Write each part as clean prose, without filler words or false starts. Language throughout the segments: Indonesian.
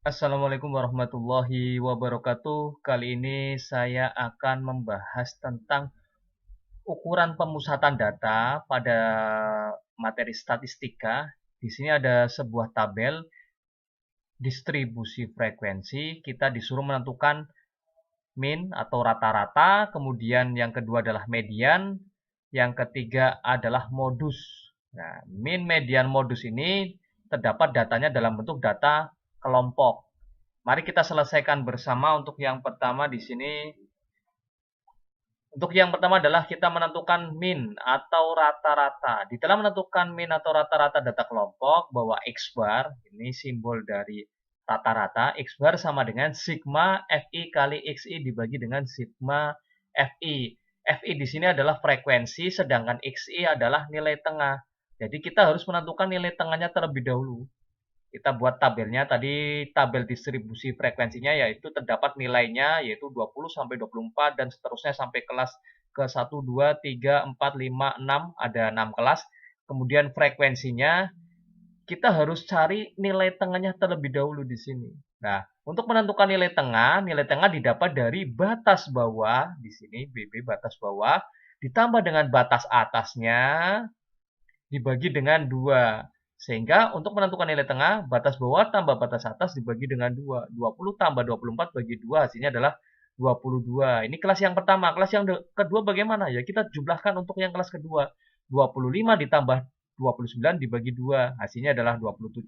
Assalamualaikum warahmatullahi wabarakatuh. Kali ini saya akan membahas tentang ukuran pemusatan data pada materi statistika. Di sini ada sebuah tabel distribusi frekuensi. Kita disuruh menentukan min atau rata-rata, kemudian yang kedua adalah median, yang ketiga adalah modus. Nah, min, median, modus ini terdapat datanya dalam bentuk data kelompok. Mari kita selesaikan bersama. Untuk yang pertama adalah kita menentukan min atau rata-rata. Di dalam menentukan min atau rata-rata data kelompok, bahwa X bar, ini simbol dari rata-rata, X bar sama dengan sigma Fi kali Xi dibagi dengan sigma Fi. Fi di sini adalah frekuensi, sedangkan Xi adalah nilai tengah. Jadi kita harus menentukan nilai tengahnya terlebih dahulu. Kita buat tabelnya tadi, tabel distribusi frekuensinya, yaitu terdapat nilainya yaitu 20 sampai 24 dan seterusnya sampai kelas ke 1, 2, 3, 4, 5, 6, ada 6 kelas. Kemudian frekuensinya kita harus cari nilai tengahnya terlebih dahulu di sini. Nah, untuk menentukan nilai tengah didapat dari batas bawah di sini, BB batas bawah ditambah dengan batas atasnya dibagi dengan 2. Sehingga untuk menentukan nilai tengah, batas bawah tambah batas atas dibagi dengan 2. 20 tambah 24 bagi 2, hasilnya adalah 22. Ini kelas yang pertama. Kelas yang kedua bagaimana? Ya, kita jumlahkan untuk yang kelas kedua. 25 ditambah 29 dibagi 2, hasilnya adalah 27.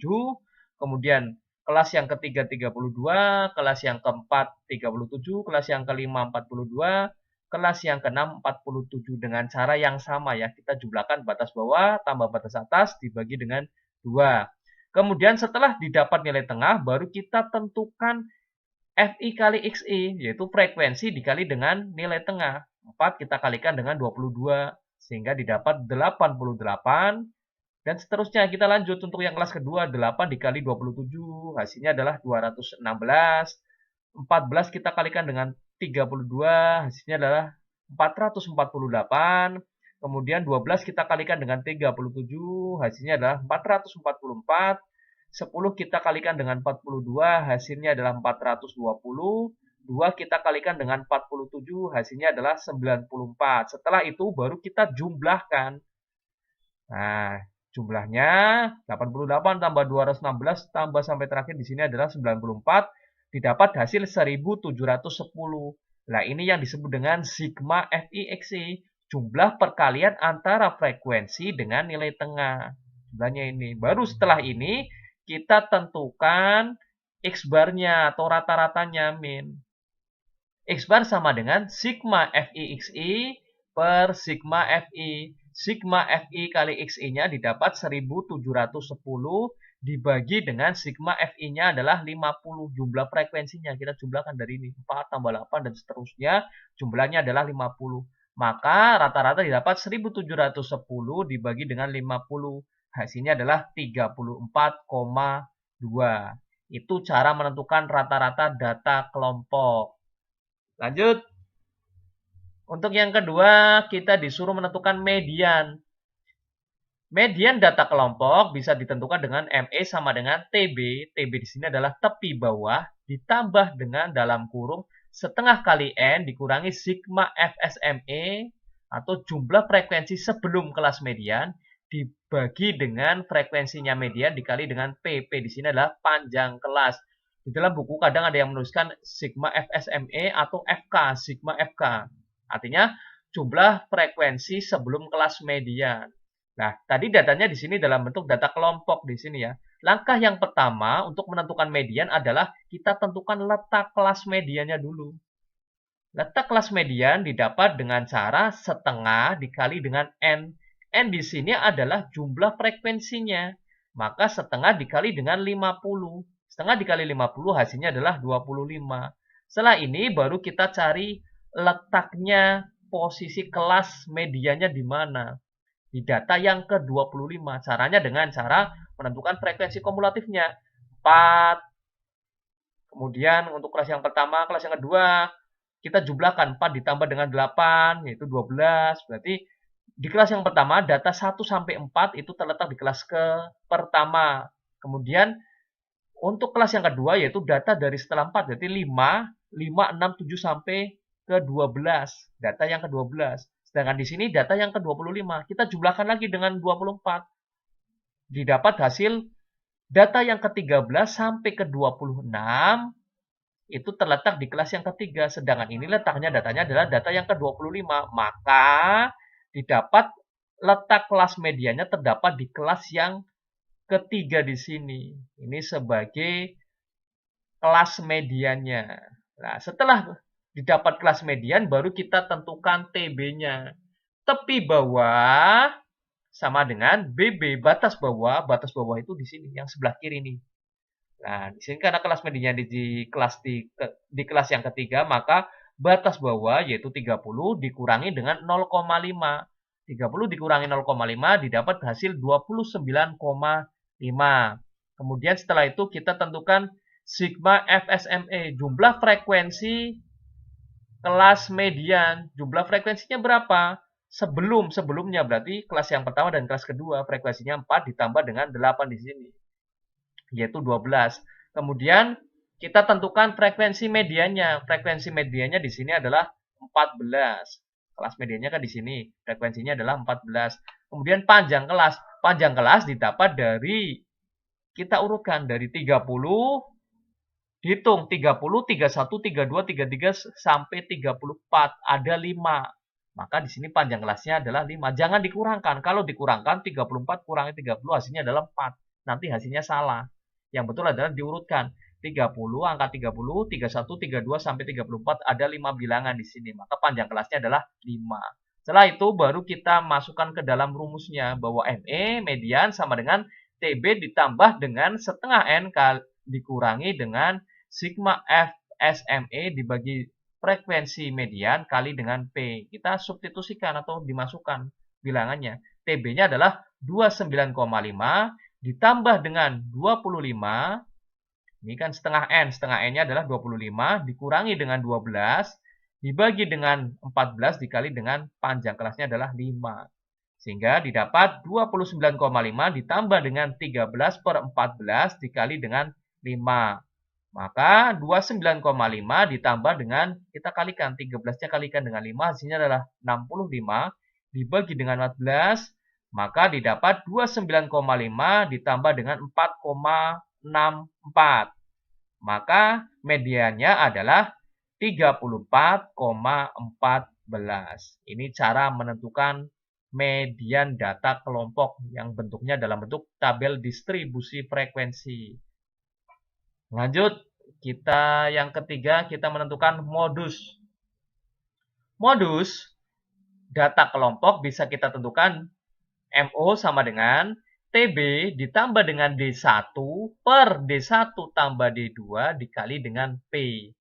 Kemudian kelas yang ketiga 32, kelas yang keempat 37, kelas yang kelima 42, kelas yang ke-6 47 dengan cara yang sama ya. Kita jumlahkan batas bawah tambah batas atas dibagi dengan 2. Kemudian setelah didapat nilai tengah, baru kita tentukan Fi kali Xi, yaitu frekuensi dikali dengan nilai tengah. 4 kita kalikan dengan 22, sehingga didapat 88. Dan seterusnya kita lanjut untuk yang kelas kedua, 8 dikali 27, hasilnya adalah 216. 14 kita kalikan dengan 32, hasilnya adalah 448. Kemudian 12 kita kalikan dengan 37, hasilnya adalah 444. 10 kita kalikan dengan 42, hasilnya adalah 420. 2 kita kalikan dengan 47, hasilnya adalah 94. Setelah itu baru kita jumlahkan. Nah, jumlahnya 88 tambah 216 tambah sampai terakhir di sini adalah 94, didapat hasil 1710. Nah, ini yang disebut dengan sigma FIXI, jumlah perkalian antara frekuensi dengan nilai tengah. Jumlahnya ini. Baru setelah ini kita tentukan X barnya atau rata-ratanya min. X bar sama dengan sigma FIXI per sigma FI. Sigma FI kali XI-nya didapat 1710 dibagi dengan sigma FI-nya adalah 50. Jumlah frekuensinya kita jumlahkan dari ini. 4 tambah 8 dan seterusnya. Jumlahnya adalah 50. Maka rata-rata didapat 1710 dibagi dengan 50. Hasilnya adalah 34,2. Itu cara menentukan rata-rata data kelompok. Lanjut. Untuk yang kedua, kita disuruh menentukan median. Median data kelompok bisa ditentukan dengan ME sama dengan TB. TB di sini adalah tepi bawah ditambah dengan dalam kurung setengah kali N dikurangi sigma FSME atau jumlah frekuensi sebelum kelas median dibagi dengan frekuensinya median dikali dengan PP. Di sini adalah panjang kelas. Di dalam buku kadang ada yang menuliskan sigma FSME atau FK, sigma FK. Artinya jumlah frekuensi sebelum kelas median. Nah, tadi datanya di sini dalam bentuk data kelompok di sini ya. Langkah yang pertama untuk menentukan median adalah kita tentukan letak kelas mediannya dulu. Letak kelas median didapat dengan cara setengah dikali dengan N. N di sini adalah jumlah frekuensinya. Maka setengah dikali dengan 50. Setengah dikali 50 hasilnya adalah 25. Setelah ini baru kita cari letaknya posisi kelas mediannya di mana. Di data yang ke-25. Caranya dengan cara menentukan frekuensi kumulatifnya. 4. Kemudian untuk kelas yang pertama, kelas yang kedua, kita jumlahkan 4 ditambah dengan 8, yaitu 12. Berarti di kelas yang pertama, data 1 sampai 4 itu terletak di kelas ke pertama. Kemudian Untuk kelas yang kedua yaitu data dari setelah 4, berarti 5, 5, 6, 7 sampai ke 12. Data yang ke-12. Sedangkan di sini data yang ke-25. Kita jumlahkan lagi dengan 24. Didapat hasil data yang ke-13 sampai ke-26 itu terletak di kelas yang ketiga. Sedangkan ini letaknya datanya adalah data yang ke-25. Maka didapat letak kelas medianya terdapat di kelas yang ketiga di sini. Ini sebagai kelas mediannya. Nah, setelah didapat kelas median, baru kita tentukan TB-nya. Tepi bawah sama dengan BB, batas bawah. Batas bawah itu di sini, yang sebelah kiri nih. Nah, di sini karena kelas mediannya di kelas yang ketiga, maka batas bawah yaitu 30 dikurangi dengan 0,5. 30 dikurangi 0,5 didapat hasil 29,5. Kemudian setelah itu kita tentukan sigma FSME, jumlah frekuensi kelas median. Jumlah frekuensinya berapa? Sebelumnya berarti kelas yang pertama dan kelas kedua frekuensinya 4 ditambah dengan 8 di sini, yaitu 12. Kemudian kita tentukan frekuensi mediannya. Frekuensi mediannya di sini adalah 14. Kelas mediannya kan di sini, frekuensinya adalah 14. Kemudian panjang kelas. Panjang kelas didapat dari, kita urutkan dari 30, dihitung 30, 31, 32, 33 sampai 34. Ada 5. Maka di sini panjang kelasnya adalah 5. Jangan dikurangkan. Kalau dikurangkan 34 kurangi 30 hasilnya adalah 4. Nanti hasilnya salah. Yang betul adalah diurutkan 30, angka 30, 31, 32 sampai 34 ada 5 bilangan di sini. Maka panjang kelasnya adalah 5. Setelah itu baru kita masukkan ke dalam rumusnya bahwa ME median sama dengan TB ditambah dengan setengah N dikurangi dengan sigma F SME dibagi frekuensi median kali dengan P. Kita substitusikan atau dimasukkan bilangannya. TB-nya adalah 29,5 ditambah dengan 25. Ini kan setengah N-nya adalah 25 dikurangi dengan 12 dibagi dengan 14 dikali dengan panjang kelasnya adalah 5. Sehingga didapat 29,5 ditambah dengan 13 per 14 dikali dengan 5. Maka 29,5 ditambah dengan, kita kalikan, 13-nya kalikan dengan 5, hasilnya adalah 65, dibagi dengan 14, maka didapat 29,5 ditambah dengan 4,64. Maka mediannya adalah 34,14. Ini cara menentukan median data kelompok yang bentuknya dalam bentuk tabel distribusi frekuensi. Lanjut, yang ketiga kita menentukan modus. Modus data kelompok bisa kita tentukan MO sama dengan TB ditambah dengan D1 per D1 tambah D2 dikali dengan P.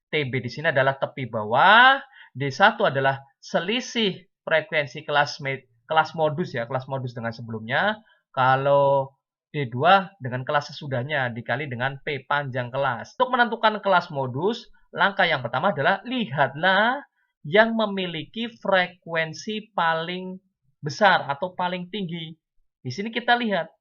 TB di sini adalah tepi bawah, D1 adalah selisih frekuensi kelas modus ya, kelas modus dengan sebelumnya. Kalau D2 dengan kelas sesudahnya dikali dengan P panjang kelas. Untuk menentukan kelas modus, langkah yang pertama adalah lihatlah yang memiliki frekuensi paling besar atau paling tinggi. Di sini kita lihat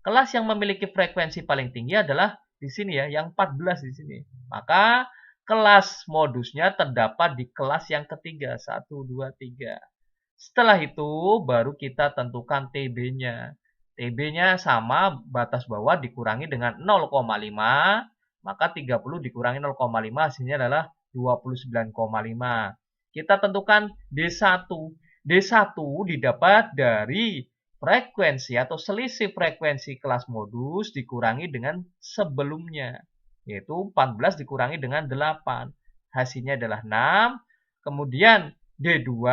kelas yang memiliki frekuensi paling tinggi adalah di sini ya, yang 14 di sini. Maka kelas modusnya terdapat di kelas yang ketiga, 1, 2, 3. Setelah itu baru kita tentukan TB-nya. TB-nya sama, batas bawah dikurangi dengan 0,5, maka 30 dikurangi 0,5 hasilnya adalah 29,5. Kita tentukan D1. D1 didapat dari frekuensi atau selisih frekuensi kelas modus dikurangi dengan sebelumnya, yaitu 14 dikurangi dengan 8. Hasilnya adalah 6. Kemudian D2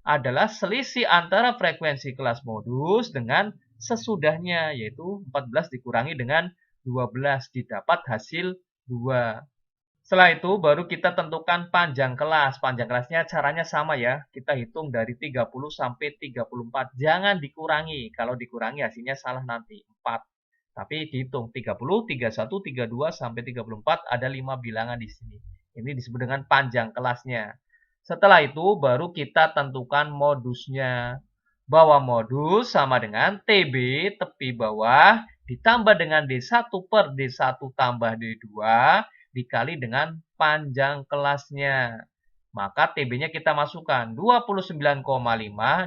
adalah selisih antara frekuensi kelas modus dengan sesudahnya, yaitu 14 dikurangi dengan 12, didapat hasil 2. Setelah itu baru kita tentukan panjang kelas. Panjang kelasnya caranya sama ya. Kita hitung dari 30 sampai 34. Jangan dikurangi. Kalau dikurangi hasilnya salah nanti, 4. Tapi dihitung 30, 31, 32 sampai 34 ada 5 bilangan di sini. Ini disebut dengan panjang kelasnya. Setelah itu baru kita tentukan modusnya. Bahwa modus sama dengan TB tepi bawah ditambah dengan D1 per D1 tambah D2 dikali dengan panjang kelasnya. Maka TB-nya kita masukkan 29,5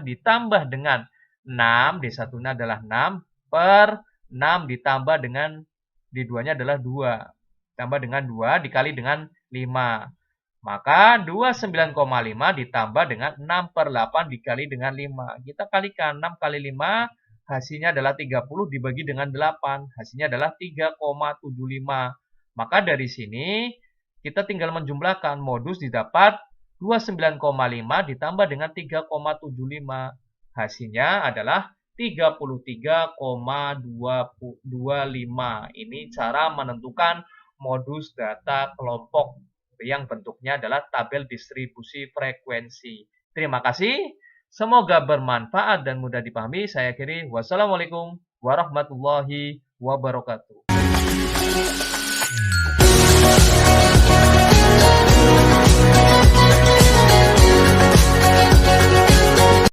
ditambah dengan 6, D1-nya adalah 6, per 6 ditambah dengan D2-nya adalah 2. Tambah dengan 2 dikali dengan 5. Maka 29,5 ditambah dengan 6 per 8 dikali dengan 5. Kita kalikan 6 kali 5, hasilnya adalah 30 dibagi dengan 8. Hasilnya adalah 3,75. Maka dari sini kita tinggal menjumlahkan modus didapat 29,5 ditambah dengan 3,75. Hasilnya adalah 33,225. Ini cara menentukan modus data kelompok yang bentuknya adalah tabel distribusi frekuensi. Terima kasih. Semoga bermanfaat dan mudah dipahami. Saya akhiri. Wassalamualaikum warahmatullahi wabarakatuh.